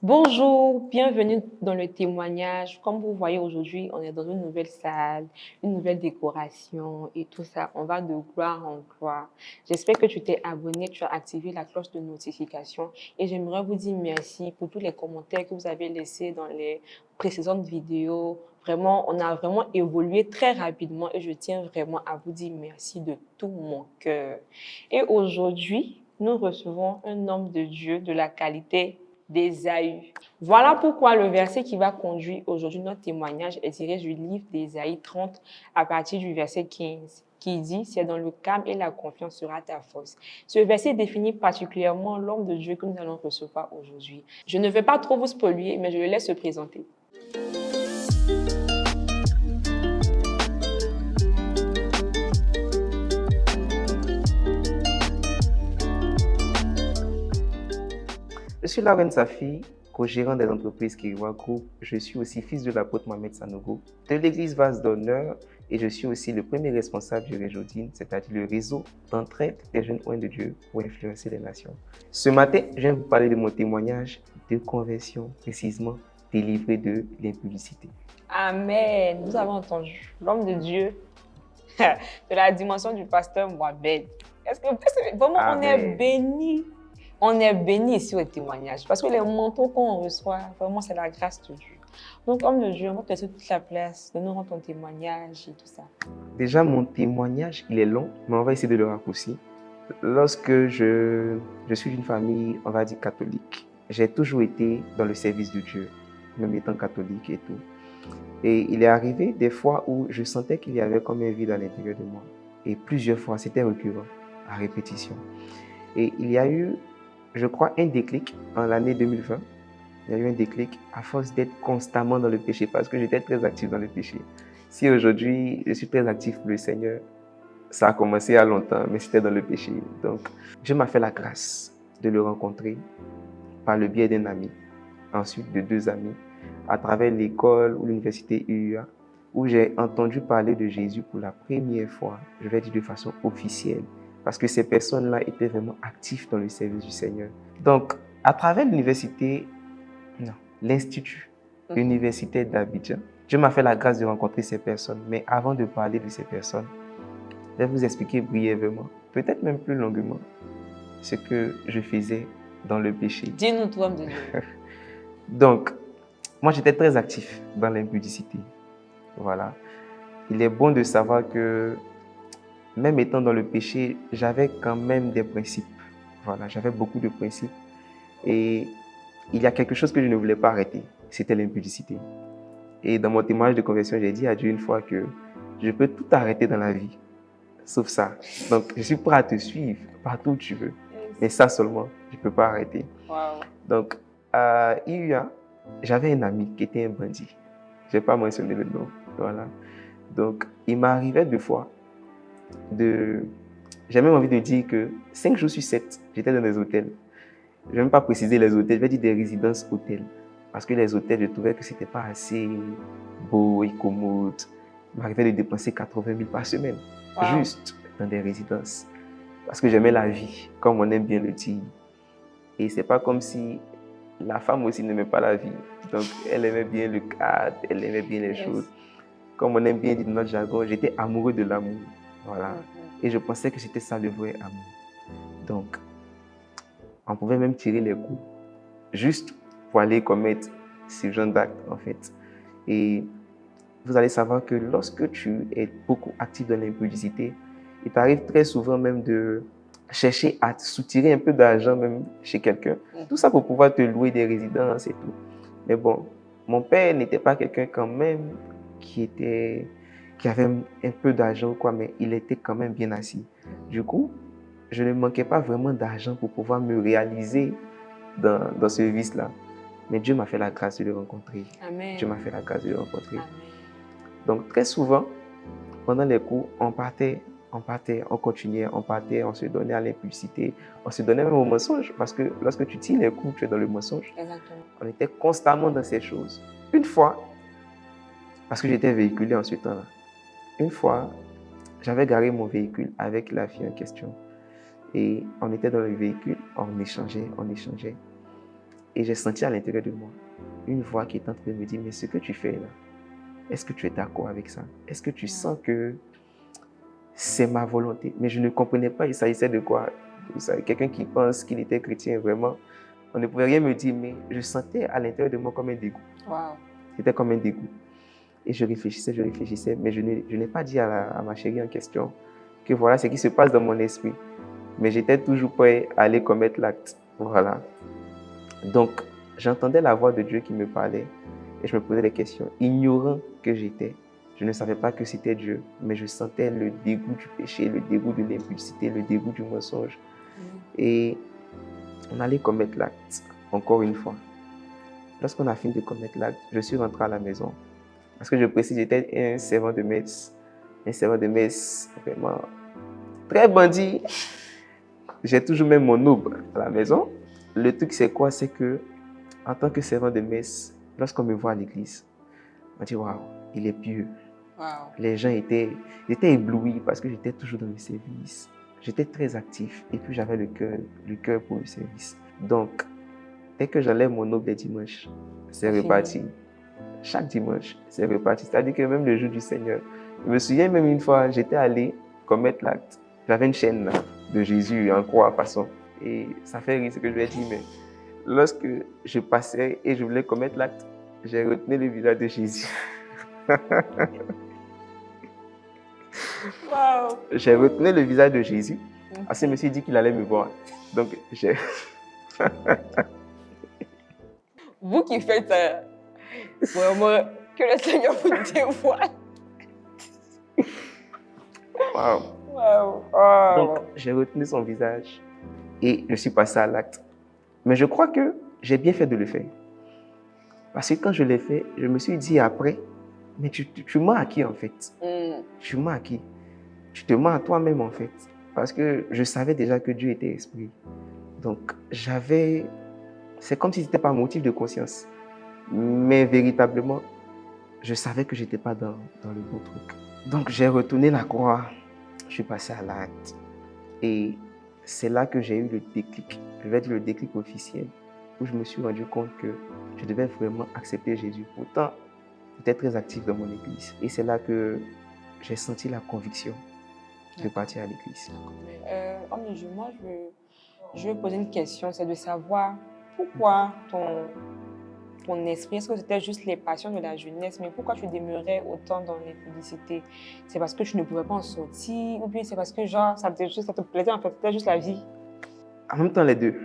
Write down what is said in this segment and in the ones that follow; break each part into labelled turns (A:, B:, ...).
A: Bonjour, bienvenue dans le témoignage. Comme vous voyez aujourd'hui, on est dans une nouvelle salle, une nouvelle décoration et tout ça. On va de gloire en gloire. J'espère que tu t'es abonné, que tu as activé la cloche de notification et j'aimerais vous dire merci pour tous les commentaires que vous avez laissés dans les précédentes vidéos. Vraiment, on a vraiment évolué très rapidement et je tiens vraiment à vous dire merci de tout mon cœur. Et aujourd'hui, nous recevons un homme de Dieu de la qualité d'Ésaü. Voilà pourquoi le verset qui va conduire aujourd'hui notre témoignage est tiré du livre d'Ésaïe 30 à partir du verset 15 qui dit « C'est dans le calme et la confiance sera ta force ». Ce verset définit particulièrement l'homme de Dieu que nous allons recevoir aujourd'hui. Je ne vais pas trop vous spoiler, mais je le laisse se présenter.
B: Je suis Lauren Safi, co-gérant des entreprises Kiriwa Group. Je suis aussi fils de l'apôtre Mohamed Sanogo de l'église Vase d'Honneur et je suis aussi le premier responsable du Réjodine, c'est-à-dire le réseau d'entraide des jeunes oints de Dieu pour influencer les nations. Ce matin, je viens vous parler de mon témoignage de conversion, précisément délivré de l'impudicité.
A: Amen. Nous avons entendu l'homme de Dieu de la dimension du pasteur Mohamed. Est-ce que vraiment on est béni? On est béni ici au témoignage parce que les manteaux qu'on reçoit, vraiment, c'est la grâce de Dieu. Donc, homme de Dieu, on va te laisser toute la place de nous rendre ton témoignage et tout ça.
B: Déjà, mon témoignage, il est long, mais on va essayer de le raccourcir. Lorsque je suis d'une famille, on va dire catholique, j'ai toujours été dans le service de Dieu, même étant catholique et tout. Et il est arrivé des fois où je sentais qu'il y avait comme un vide à l'intérieur de moi. Et plusieurs fois, c'était récurrent, à répétition. Et il y a eu, je crois, un déclic en l'année 2020. Il y a eu un déclic à force d'être constamment dans le péché parce que j'étais très actif dans le péché. Si aujourd'hui, je suis très actif pour le Seigneur, ça a commencé il y a longtemps, mais c'était dans le péché. Donc, Dieu m'a fait la grâce de le rencontrer par le biais d'un ami, ensuite de deux amis, à travers l'école ou l'université UUA, où j'ai entendu parler de Jésus pour la première fois, je vais dire de façon officielle, parce que ces personnes-là étaient vraiment actives dans le service du Seigneur. Donc, à travers l'Institut universitaire d'Abidjan, Dieu m'a fait la grâce de rencontrer ces personnes. Mais avant de parler de ces personnes, je vais vous expliquer brièvement, peut-être même plus longuement, ce que je faisais dans le péché.
A: Dis-nous, toi, homme de Dieu.
B: Donc, moi, j'étais très actif dans l'impudicité. Voilà. Il est bon de savoir que, même étant dans le péché, j'avais quand même des principes. Voilà, j'avais beaucoup de principes. Et il y a quelque chose que je ne voulais pas arrêter, c'était l'impudicité. Et dans mon témoignage de conversion, j'ai dit à Dieu une fois que je peux tout arrêter dans la vie, sauf ça. Donc, je suis prêt à te suivre partout où tu veux. Mais ça seulement, je ne peux pas arrêter.
A: Wow.
B: Donc, à IUA, j'avais un ami qui était un bandit. Je n'ai pas mentionné le nom. Voilà. Donc, il m'arrivait deux fois j'ai même envie de dire que 5 jours sur 7, j'étais dans des hôtels. Je ne vais même pas préciser les hôtels, je vais dire des résidences hôtels. Parce que les hôtels, je trouvais que ce n'était pas assez beau et commode. Il m'arrivait de dépenser 80 000 par semaine, juste dans des résidences. Parce que j'aimais la vie, comme on aime bien le dire. Et ce n'est pas comme si la femme aussi n'aimait pas la vie. Donc, elle aimait bien le cadre, elle aimait bien les choses. Comme on aime bien dire dans notre jargon, j'étais amoureux de l'amour. Voilà. Et je pensais que c'était ça le vrai amour. Donc, on pouvait même tirer les coups, juste pour aller commettre ce genre d'acte, en fait. Et vous allez savoir que lorsque tu es beaucoup actif dans l'impudicité, il t'arrive très souvent même de chercher à soutirer un peu d'argent même chez quelqu'un. Tout ça pour pouvoir te louer des résidences et tout. Mais bon, mon père n'était pas quelqu'un quand même qui avait un peu d'argent, quoi, mais il était quand même bien assis. Du coup, je ne manquais pas vraiment d'argent pour pouvoir me réaliser dans ce vice-là. Mais Dieu m'a fait la grâce de le rencontrer.
A: Amen.
B: Dieu m'a fait la grâce de le rencontrer.
A: Amen.
B: Donc, très souvent, pendant les cours, on continuait, on se donnait à l'impulsité, on se donnait même au mensonge, parce que lorsque tu tires les coups, tu es dans le mensonge.
A: Exactement.
B: On était constamment dans ces choses. Une fois, parce que j'étais véhiculé en ce temps-là, une fois, j'avais garé mon véhicule avec la fille en question. Et on était dans le véhicule, on échangeait. Et j'ai senti à l'intérieur de moi une voix qui est en train de me dire, mais ce que tu fais là, est-ce que tu es d'accord avec ça? Est-ce que tu sens que c'est ma volonté? Mais je ne comprenais pas, il s'agissait de quoi? Quelqu'un qui pense qu'il était chrétien, vraiment. On ne pouvait rien me dire, mais je sentais à l'intérieur de moi comme un dégoût.
A: Wow.
B: C'était comme un dégoût. Et je réfléchissais, mais je n'ai pas dit à ma chérie en question que voilà ce qui se passe dans mon esprit. Mais j'étais toujours prêt à aller commettre l'acte. Voilà. Donc, j'entendais la voix de Dieu qui me parlait et je me posais des questions. Ignorant que j'étais, je ne savais pas que c'était Dieu, mais je sentais le dégoût du péché, le dégoût de l'impudicité, le dégoût du mensonge. Et on allait commettre l'acte, encore une fois. Lorsqu'on a fini de commettre l'acte, je suis rentré à la maison. Parce que je précise, j'étais un servant de messe. Un servant de messe, vraiment, très bandit. J'ai toujours même mon aube à la maison. Le truc, c'est quoi? C'est que, en tant que servant de messe, lorsqu'on me voit à l'église, on m'a dit, waouh, il est pieux.
A: Wow.
B: Les gens étaient éblouis parce que j'étais toujours dans le service. J'étais très actif et puis j'avais le cœur pour le service. Donc, dès que j'enlève mon aube les dimanches, c'est reparti. Chaque dimanche, c'est reparti. C'est-à-dire que même le jour du Seigneur, je me souviens même une fois, j'étais allé commettre l'acte. J'avais une chaîne là, de Jésus en croix, passant. Et ça fait rire ce que je lui ai dit, mais lorsque je passais et je voulais commettre l'acte, j'ai retenu le visage de Jésus.
A: Wow.
B: J'ai retenu le visage de Jésus. Parce que je me suis dit qu'il allait me voir. Donc, j'ai...
A: Vous qui faites vraiment que le Seigneur vous dévoile.
B: Wow.
A: Wow. Oh.
B: Donc, j'ai retenu son visage et je suis passé à l'acte. Mais je crois que j'ai bien fait de le faire. Parce que quand je l'ai fait, je me suis dit après, mais tu mens à qui en fait? Tu mens à qui? Tu te mens à toi-même en fait. Parce que je savais déjà que Dieu était esprit. Donc, c'est comme si ce n'était pas un motif de conscience. Mais véritablement, je savais que je n'étais pas dans le bon truc. Donc, j'ai retourné la croix. Je suis passé à l'acte. Et c'est là que j'ai eu le déclic. Je vais dire le déclic officiel. Où je me suis rendu compte que je devais vraiment accepter Jésus. Pourtant, j'étais très actif dans mon église. Et c'est là que j'ai senti la conviction de partir à l'église.
A: Moi, je vais poser une question. C'est de savoir pourquoi ton esprit, est-ce que c'était juste les passions de la jeunesse, mais pourquoi tu demeurais autant dans l'impudicité? C'est parce que tu ne pouvais pas en sortir, ou bien c'est parce que genre, ça te plaisait en fait, c'était juste la vie?
B: En même temps, les deux.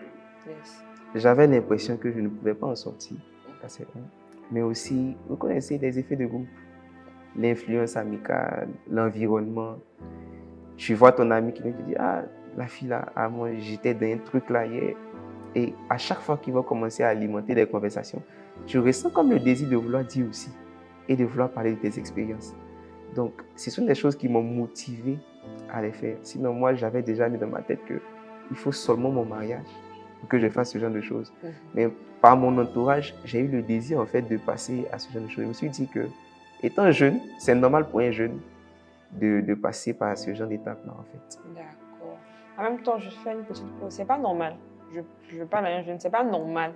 A: Yes.
B: J'avais l'impression que je ne pouvais pas en sortir, ça c'est un. Mais aussi, vous connaissez les effets de groupe, l'influence amicale, l'environnement. Tu vois ton ami qui vient te dire, ah, la fille là, ah, moi j'étais dans un truc là hier. Et à chaque fois qu'il va commencer à alimenter des conversations, tu ressens comme le désir de vouloir dire aussi et de vouloir parler de tes expériences. Donc, ce sont des choses qui m'ont motivé à les faire. Sinon, moi, j'avais déjà mis dans ma tête qu'il faut seulement mon mariage pour que je fasse ce genre de choses. Mais par mon entourage, j'ai eu le désir en fait de passer à ce genre de choses. Je me suis dit que, étant jeune, c'est normal pour un jeune de passer par ce genre d'étape-là en fait.
A: D'accord. En même temps, je fais une petite pause. C'est pas normal. Je parle à un jeune, c'est pas normal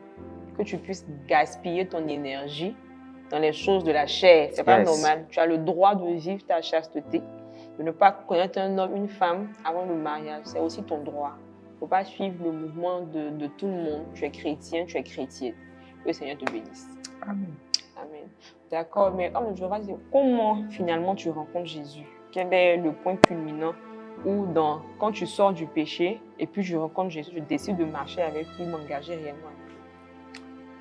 A: que tu puisses gaspiller ton énergie dans les choses de la chair. C'est pas normal. Tu as le droit de vivre ta chasteté, de ne pas connaître un homme, une femme avant le mariage. C'est aussi ton droit. Il ne faut pas suivre le mouvement de tout le monde. Tu es chrétien, tu es chrétienne. Que le Seigneur te bénisse.
B: Amen.
A: Amen. D'accord, mais je vais dire, comment finalement tu rencontres Jésus? Quel est le point culminant où quand tu sors du péché et puis je rencontre Jésus, je décide de marcher avec lui, m'engager réellement?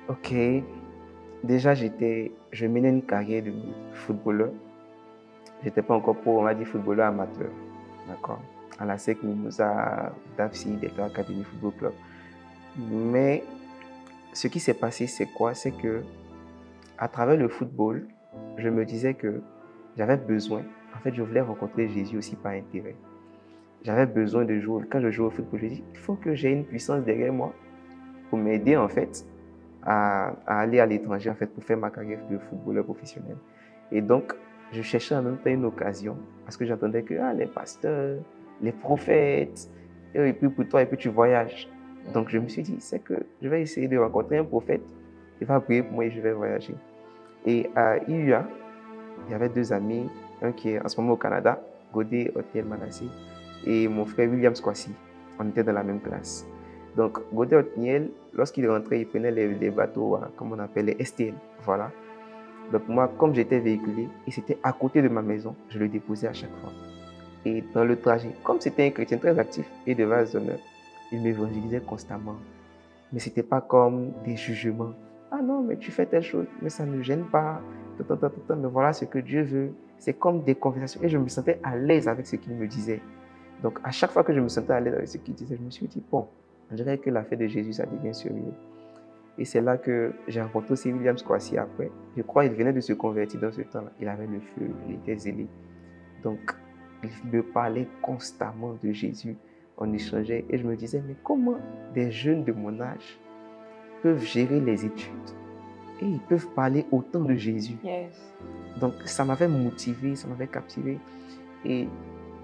B: Ok. Déjà, je menais une carrière de footballeur. Je n'étais pas encore pro, on va dire footballeur amateur. D'accord. À la SEC Mimosa, DAFSI, Delta Academy Football Club. Mais ce qui s'est passé, c'est quoi? C'est que à travers le football, je me disais que j'avais besoin. En fait, je voulais rencontrer Jésus aussi par intérêt. J'avais besoin de jouer. Quand je joue au football, je dis il faut que j'ai une puissance derrière moi pour m'aider en fait à aller à l'étranger en fait pour faire ma carrière de footballeur professionnel. Et donc, je cherchais en même temps une occasion parce que j'entendais que les pasteurs, les prophètes, et puis pour toi, et puis tu voyages. Donc, je me suis dit, c'est que je vais essayer de rencontrer un prophète. Il va prier pour moi et je vais voyager. Et à IUA, il y avait 2 amis, un qui est en ce moment au Canada, Godé Otiel Manassé, et mon frère William Squassi. On était dans la même classe. Donc, Godé Otiel, lorsqu'il rentrait, il prenait les bateaux, comme on appelle les STL. Voilà. Donc, moi, comme j'étais véhiculé, et c'était à côté de ma maison, je le déposais à chaque fois. Et dans le trajet, comme c'était un chrétien très actif et de vase d'honneur, il m'évangélisait constamment. Mais ce n'était pas comme des jugements. Ah non, mais tu fais telle chose, mais ça ne me gêne pas. Mais voilà ce que Dieu veut. C'est comme des conversations. Et je me sentais à l'aise avec ce qu'il me disait. Donc, à chaque fois que je me sentais à l'aise avec ce qu'il disait, je me suis dit, bon, on dirait que l'affaire de Jésus, ça devient sérieux. Et c'est là que j'ai rencontré aussi William Squassi après. Je crois qu'il venait de se convertir dans ce temps-là. Il avait le feu, il était zélé. Donc, il me parlait constamment de Jésus. On échangeait et je me disais, mais comment des jeunes de mon âge peuvent gérer les études et ils peuvent parler autant de Jésus?
A: Yes.
B: Donc, ça m'avait motivé, ça m'avait captivé. Et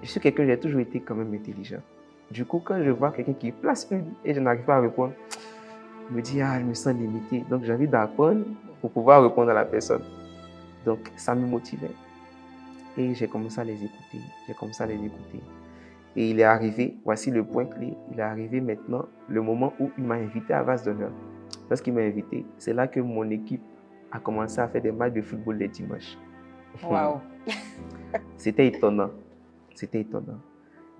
B: je suis quelqu'un, j'ai toujours été quand même intelligent. Du coup, quand je vois quelqu'un qui place une et je n'arrive pas à répondre, je me dis, je me sens limité. Donc, j'ai envie d'apprendre pour pouvoir répondre à la personne. Donc, ça me motivait. Et j'ai commencé à les écouter. Et il est arrivé, voici le point clé, il est arrivé maintenant le moment où il m'a invité à Vase d'honneur. Lorsqu'il m'a invité, c'est là que mon équipe a commencé à faire des matchs de football les dimanches.
A: Wow.
B: C'était étonnant.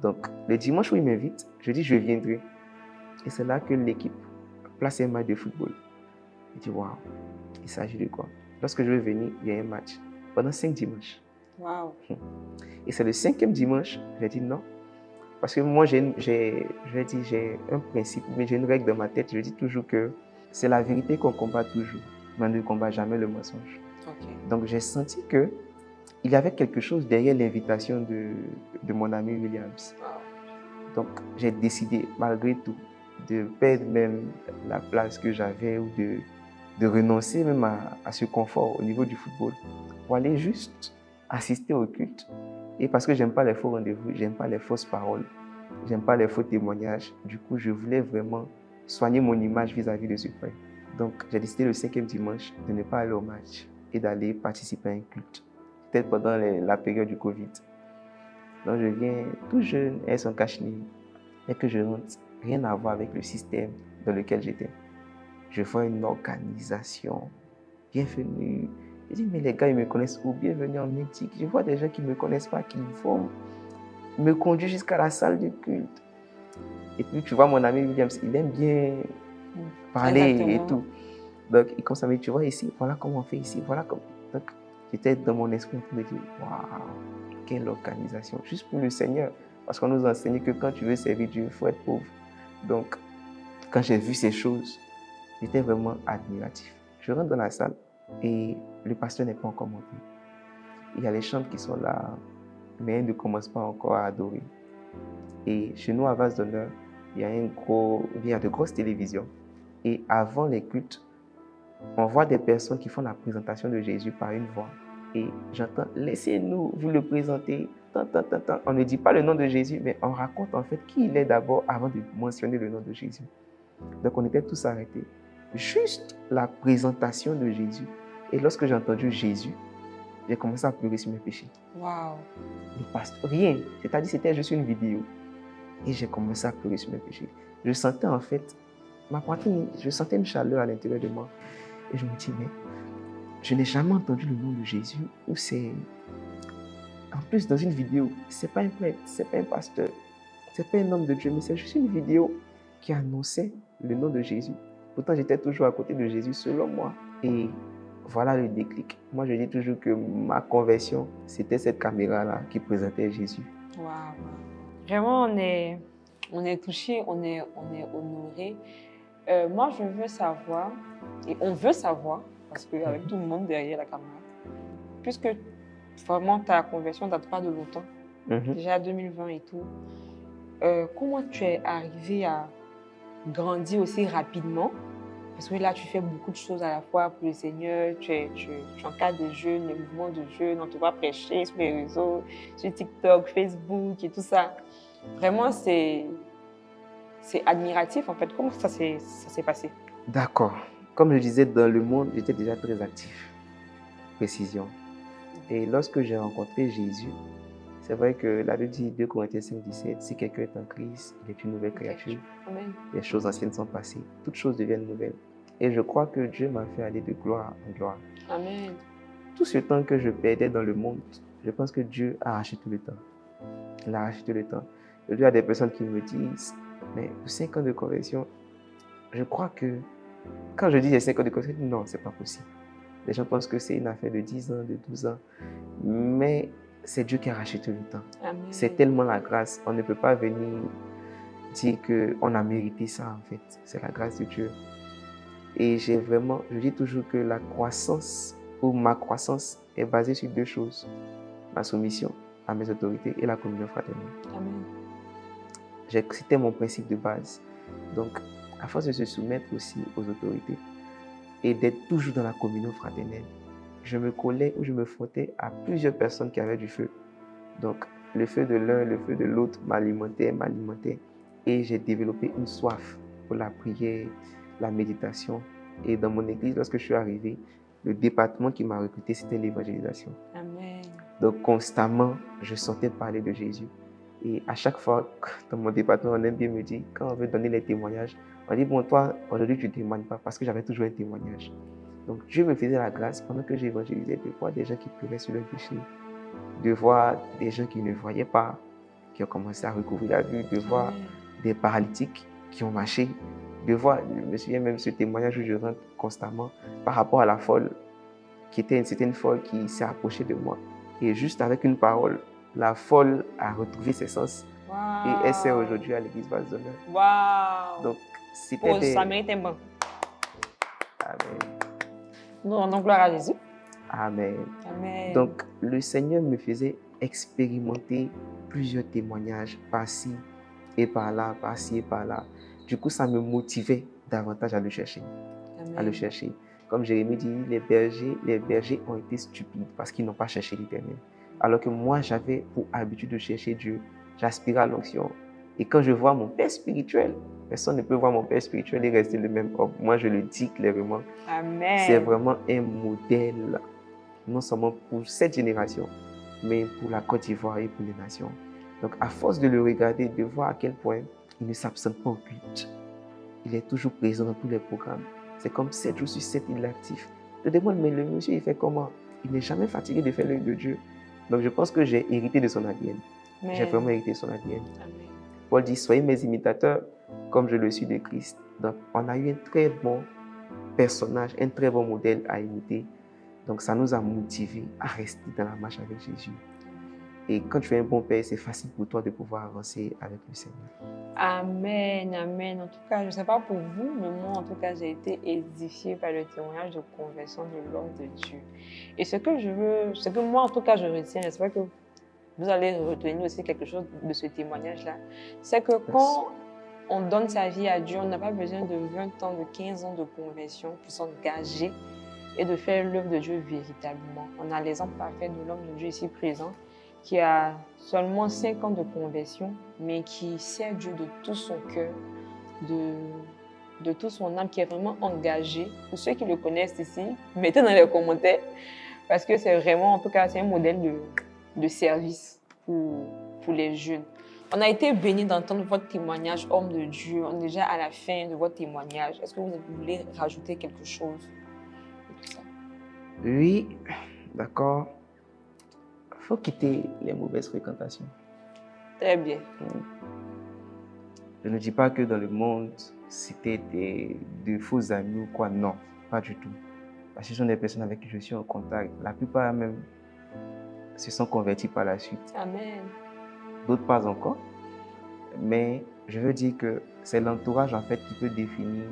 B: Donc, le dimanche où il m'invite, je dis je viendrai. Et c'est là que l'équipe place un match de football. Je dis waouh, il s'agit de quoi? Lorsque je vais venir, il y a un match pendant 5 dimanches.
A: Wow.
B: Et c'est le 5e dimanche, j'ai dit non. Parce que moi, j'ai un principe, mais j'ai une règle dans ma tête. Je dis toujours que c'est la vérité qu'on combat toujours, mais on ne combat jamais le mensonge.
A: Okay.
B: Donc, j'ai senti qu'il y avait quelque chose derrière l'invitation de mon ami Williams. Donc, j'ai décidé, malgré tout, de perdre même la place que j'avais ou de renoncer même à ce confort au niveau du football pour aller juste assister au culte. Et parce que j'aime pas les faux rendez-vous, j'aime pas les fausses paroles, j'aime pas les faux témoignages. Du coup, je voulais vraiment soigner mon image vis-à-vis de ce point. Donc, j'ai décidé le 5e dimanche de ne pas aller au match et d'aller participer à un culte. Peut-être pendant la période du Covid. Donc, je viens tout jeune, elles sont cachées, et que je rentre, rien à voir avec le système dans lequel j'étais. Je vois une organisation. Bienvenue. Je dis, mais les gars, ils me connaissent où? Bienvenue en mythique. Je vois des gens qui ne me connaissent pas, qui vont me conduire jusqu'à la salle de culte. Et puis, tu vois, mon ami Williams, il aime bien parler. Exactement. Et tout. Donc, il commence à me dire, tu vois ici, voilà comment on fait ici, voilà comment. Donc, j'étais dans mon esprit en train de dire, waouh, quelle organisation. Juste pour le Seigneur. Parce qu'on nous a enseigné que quand tu veux servir Dieu, il faut être pauvre. Donc, quand j'ai vu ces choses, j'étais vraiment admiratif. Je rentre dans la salle et le pasteur n'est pas encore monté. Il y a les chants qui sont là, mais ils ne commencent pas encore à adorer. Et chez nous, à Vase d'honneur, il y a de grosses télévisions. Et avant les cultes, on voit des personnes qui font la présentation de Jésus par une voix. Et j'entends, laissez-nous vous le présenter. On ne dit pas le nom de Jésus, mais on raconte en fait qui il est d'abord avant de mentionner le nom de Jésus. Donc on était tous arrêtés. Juste la présentation de Jésus. Et lorsque j'ai entendu Jésus, j'ai commencé à pleurer sur mes péchés.
A: Wow.
B: Le pasteur, rien. C'est-à-dire c'était juste une vidéo. Et j'ai commencé à pleurer sur mes péchés. Je sentais en fait, ma poitrine, je sentais une chaleur à l'intérieur de moi. Et je me dis, mais je n'ai jamais entendu le nom de Jésus. Ou c'est... En plus, dans une vidéo, c'est pas un prêtre, c'est pas un pasteur, c'est pas un homme de Dieu, mais c'est juste une vidéo qui annonçait le nom de Jésus. Pourtant, j'étais toujours à côté de Jésus, selon moi. Et voilà le déclic. Moi, je dis toujours que ma conversion, c'était cette caméra-là qui présentait Jésus.
A: Wow. Vraiment, on est touchés, on est honorés. Moi, je veux savoir, et on veut savoir, parce qu'avec tout le monde derrière la caméra, puisque vraiment ta conversion ne date pas de longtemps, déjà 2020 et tout, comment tu es arrivé à grandir aussi rapidement? Parce que là, tu fais beaucoup de choses à la fois pour le Seigneur, tu encadres des jeunes, les mouvements de jeunes, on te voit prêcher sur les réseaux, sur TikTok, Facebook et tout ça. Vraiment, c'est c'est admiratif en fait. Comment ça s'est passé?
B: D'accord. Comme je disais, dans le monde, j'étais déjà très actif. Précision. Et lorsque j'ai rencontré Jésus, c'est vrai que la Bible dit 2 Corinthiens 5, 17, si quelqu'un est en Christ, il est une nouvelle créature.
A: Amen.
B: Les choses anciennes sont passées, toutes choses deviennent nouvelles. Et je crois que Dieu m'a fait aller de gloire en gloire.
A: Amen.
B: Tout ce temps que je perdais dans le monde, je pense que Dieu a arraché tout le temps. Il a arraché tout le temps. Il y a des personnes qui me disent, mais pour 5 ans de conversion, je crois que quand je dis j'ai 5 ans de conversion, non, c'est pas possible. Les gens pensent que c'est une affaire de 10 ans, de 12 ans. Mais c'est Dieu qui a arraché tout le temps.
A: Amen.
B: C'est tellement la grâce. On ne peut pas venir dire qu'on a mérité ça en fait. C'est la grâce de Dieu. Et je dis toujours que la croissance ou ma croissance est basée sur 2 choses. Ma soumission à mes autorités et la communion fraternelle.
A: Amen.
B: C'était mon principe de base. Donc, à force de se soumettre aussi aux autorités et d'être toujours dans la communion fraternelle, je me collais ou je me frottais à plusieurs personnes qui avaient du feu. Donc, le feu de l'un, le feu de l'autre m'alimentait. Et j'ai développé une soif pour la prière, la méditation. Et dans mon église, lorsque je suis arrivé, le département qui m'a recruté, c'était l'évangélisation.
A: Amen.
B: Donc, constamment, je sentais parler de Jésus. Et à chaque fois, dans mon département, on aime bien me dire, quand on veut donner les témoignages, on dit, bon, toi, aujourd'hui, tu ne témoignes pas parce que j'avais toujours un témoignage. Donc, Dieu me faisait la grâce pendant que j'évangélisais de voir des gens qui pleuraient sur leur péché, de voir des gens qui ne voyaient pas, qui ont commencé à recouvrir la vue, de voir des paralytiques qui ont marché, de voir, je me souviens même ce témoignage où je rentre constamment par rapport à la folle, c'était une folle qui s'est approchée de moi. Et juste avec une parole, la folle a retrouvé ses sens.
A: Wow.
B: Et elle sert aujourd'hui à l'église Base d'Honneur.
A: Wow.
B: Donc, c'était
A: ça mérite un bon.
B: Amen.
A: Nous rendons gloire à Jésus.
B: Amen.
A: Amen.
B: Donc, le Seigneur me faisait expérimenter plusieurs témoignages par-ci et par-là, par-ci et par-là. Du coup, ça me motivait davantage à le chercher.
A: Amen.
B: À le chercher. Comme Jérémie dit, les bergers ont été stupides parce qu'ils n'ont pas cherché l'Éternel. Alors que moi, j'avais pour habitude de chercher Dieu. J'aspirais à l'onction. Et quand je vois mon père spirituel, personne ne peut voir mon père spirituel et rester le même homme. Moi, je le dis clairement.
A: Amen.
B: C'est vraiment un modèle, non seulement pour cette génération, mais pour la Côte d'Ivoire et pour les nations. Donc, à force de le regarder, de voir à quel point il ne s'absente pas au culte. Il est toujours présent dans tous les programmes. C'est comme 7 jours sur 7, il est actif. Je demande, mais le monsieur, il fait comment? Il n'est jamais fatigué de faire l'œuvre de Dieu. Donc, je pense que j'ai hérité de son ADN.
A: Amen.
B: J'ai vraiment hérité de son ADN.
A: Amen.
B: Paul dit, soyez mes imitateurs comme je le suis de Christ. Donc, on a eu un très bon personnage, un très bon modèle à imiter. Donc, ça nous a motivés à rester dans la marche avec Jésus. Et quand tu es un bon père, c'est facile pour toi de pouvoir avancer avec le Seigneur.
A: Amen, amen. En tout cas, je ne sais pas pour vous, mais moi, en tout cas, j'ai été édifiée par le témoignage de conversion de l'homme de Dieu. Et ce que moi, en tout cas, je retiens, j'espère que vous allez retenir aussi quelque chose de ce témoignage-là, c'est que quand on donne sa vie à Dieu, on n'a pas besoin de 20 ans, de 15 ans de conversion pour s'engager et de faire l'œuvre de Dieu véritablement. On a l'exemple parfait de l'homme de Dieu ici présent, qui a seulement 5 ans de conversion, mais qui sert Dieu de tout son cœur, de toute son âme, qui est vraiment engagé. Pour ceux qui le connaissent ici, mettez dans les commentaires, parce que c'est vraiment, en tout cas, c'est un modèle de service pour les jeunes. On a été bénis d'entendre votre témoignage, homme de Dieu. On est déjà à la fin de votre témoignage. Est-ce que vous voulez rajouter quelque chose?
B: Oui, d'accord. Il faut quitter les mauvaises fréquentations.
A: Très bien.
B: Je ne dis pas que dans le monde, c'était de faux amis ou quoi. Non, pas du tout. Parce que ce sont des personnes avec qui je suis en contact. La plupart même se sont convertis par la suite.
A: Amen.
B: D'autres pas encore. Mais je veux dire que c'est l'entourage en fait qui peut définir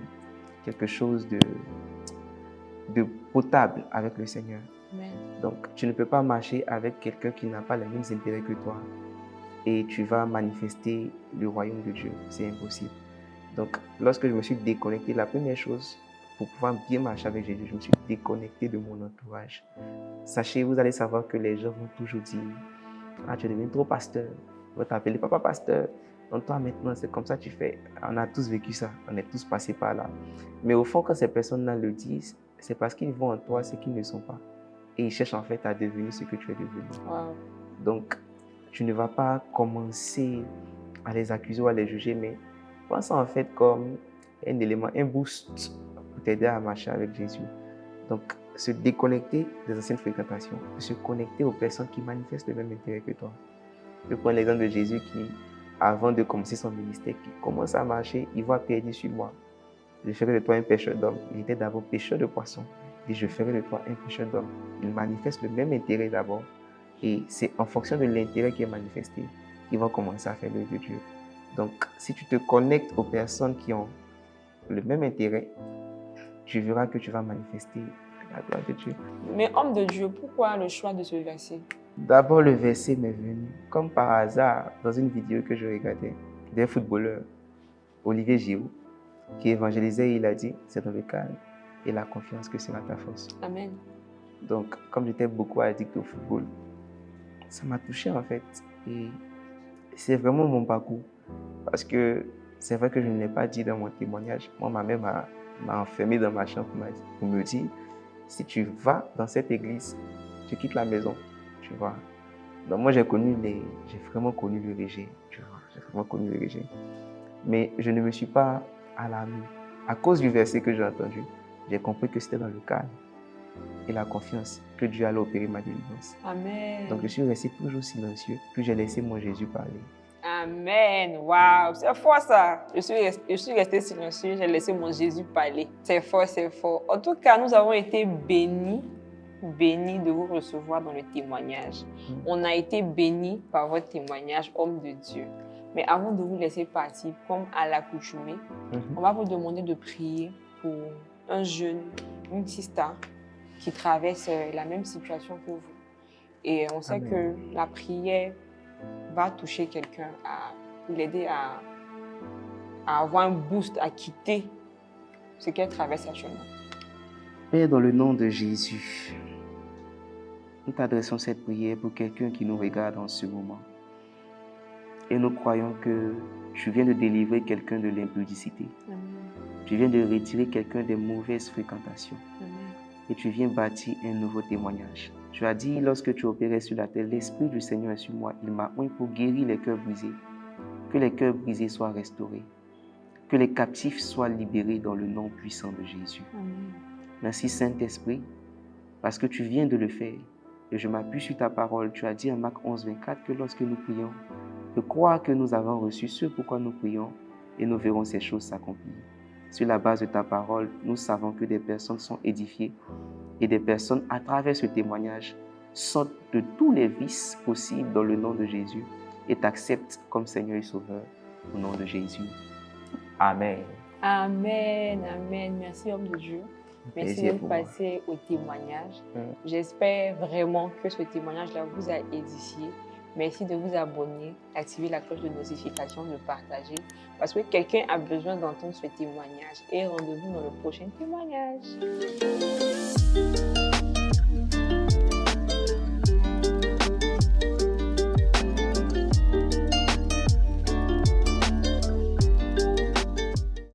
B: quelque chose de potable avec le Seigneur.
A: Amen.
B: Donc, tu ne peux pas marcher avec quelqu'un qui n'a pas les mêmes intérêts que toi et tu vas manifester le royaume de Dieu. C'est impossible. Donc, lorsque je me suis déconnecté, la première chose pour pouvoir bien marcher avec Jésus, je me suis déconnecté de mon entourage. Sachez, vous allez savoir que les gens vont toujours dire « Ah, tu deviens trop pasteur. On va t'appeler papa pasteur. Donc toi maintenant, c'est comme ça que tu fais. On a tous vécu ça, on est tous passés par là. Mais au fond, quand ces personnes-là le disent, c'est parce qu'ils voient en toi ce qu'ils ne sont pas. Et ils cherchent en fait à devenir ce que tu es devenu.
A: Wow.
B: Donc, tu ne vas pas commencer à les accuser ou à les juger, mais pense en fait comme un élément, un boost pour t'aider à marcher avec Jésus. Donc, se déconnecter des anciennes fréquentations, se connecter aux personnes qui manifestent le même intérêt que toi. Je prends l'exemple de Jésus qui, avant de commencer son ministère, qui commence à marcher, il voit Pierre dire, suis-moi. Je ferai de toi un pêcheur d'hommes. Il était d'abord pêcheur de poissons. Il dit, je ferai de toi un pêcheur d'hommes. Il manifeste le même intérêt d'abord. Et c'est en fonction de l'intérêt qui est manifesté qu'ils vont commencer à faire l'œuvre de Dieu. Donc, si tu te connectes aux personnes qui ont le même intérêt, tu verras que tu vas manifester la gloire de Dieu.
A: Mais homme de Dieu, pourquoi le choix de ce verset?
B: D'abord, le verset m'est venu comme par hasard dans une vidéo que je regardais d'un footballeur, Olivier Giroud, qui évangélisait et il a dit, c'est dans le calme et la confiance que sera ta force.
A: Amen.
B: Donc, comme j'étais beaucoup addict au football, ça m'a touché en fait. Et c'est vraiment mon parcours. Parce que c'est vrai que je ne l'ai pas dit dans mon témoignage. Moi, ma mère m'a enfermé dans ma chambre pour me dire, si tu vas dans cette église, tu quittes la maison, tu vois. Donc moi, j'ai vraiment connu le rejet, tu vois. J'ai vraiment connu le rejet. Mais je ne me suis pas alarmé. À cause du verset que j'ai entendu, j'ai compris que c'était dans le calme et la confiance que Dieu allait opérer ma délivrance.
A: Amen.
B: Donc je suis resté toujours silencieux, puis j'ai laissé mon Jésus parler.
A: Amen. Waouh, c'est fort ça. Je suis restée silencieux, j'ai laissé mon Jésus parler. C'est fort, c'est fort. En tout cas, nous avons été bénis de vous recevoir dans le témoignage. On a été bénis par votre témoignage, homme de Dieu. Mais avant de vous laisser partir, comme à l'accoutumée, on va vous demander de prier pour un jeune, une sister qui traverse la même situation que vous. Et on sait que la prière va toucher quelqu'un, à l'aider à avoir un boost, à quitter ce qu'elle traverse actuellement.
B: Père, dans le nom de Jésus, nous t'adressons cette prière pour quelqu'un qui nous regarde en ce moment. Et nous croyons que tu viens de délivrer quelqu'un de l'impudicité.
A: Amen.
B: Tu viens de retirer quelqu'un des mauvaises fréquentations.
A: Amen.
B: Et tu viens bâtir un nouveau témoignage. Tu as dit, lorsque tu opérais sur la terre, l'Esprit du Seigneur est sur moi. Il m'a oint pour guérir les cœurs brisés. Que les cœurs brisés soient restaurés. Que les captifs soient libérés dans le nom puissant de Jésus.
A: Amen.
B: Merci Saint-Esprit, parce que tu viens de le faire. Et je m'appuie sur ta parole. Tu as dit en Marc 11, 24 que lorsque nous prions, de croire que nous avons reçu ce pourquoi nous prions et nous verrons ces choses s'accomplir. Sur la base de ta parole, nous savons que des personnes sont édifiées et des personnes, à travers ce témoignage, sortent de tous les vices possibles dans le nom de Jésus et t'acceptent comme Seigneur et Sauveur au nom de Jésus. Amen.
A: Amen, amen. Merci, homme de Dieu. Merci d'être passé au témoignage. J'espère vraiment que ce témoignage-là vous a édifié. Merci de vous abonner, d'activer la cloche de notification, de partager, parce que quelqu'un a besoin d'entendre ce témoignage. Et rendez-vous dans le prochain témoignage.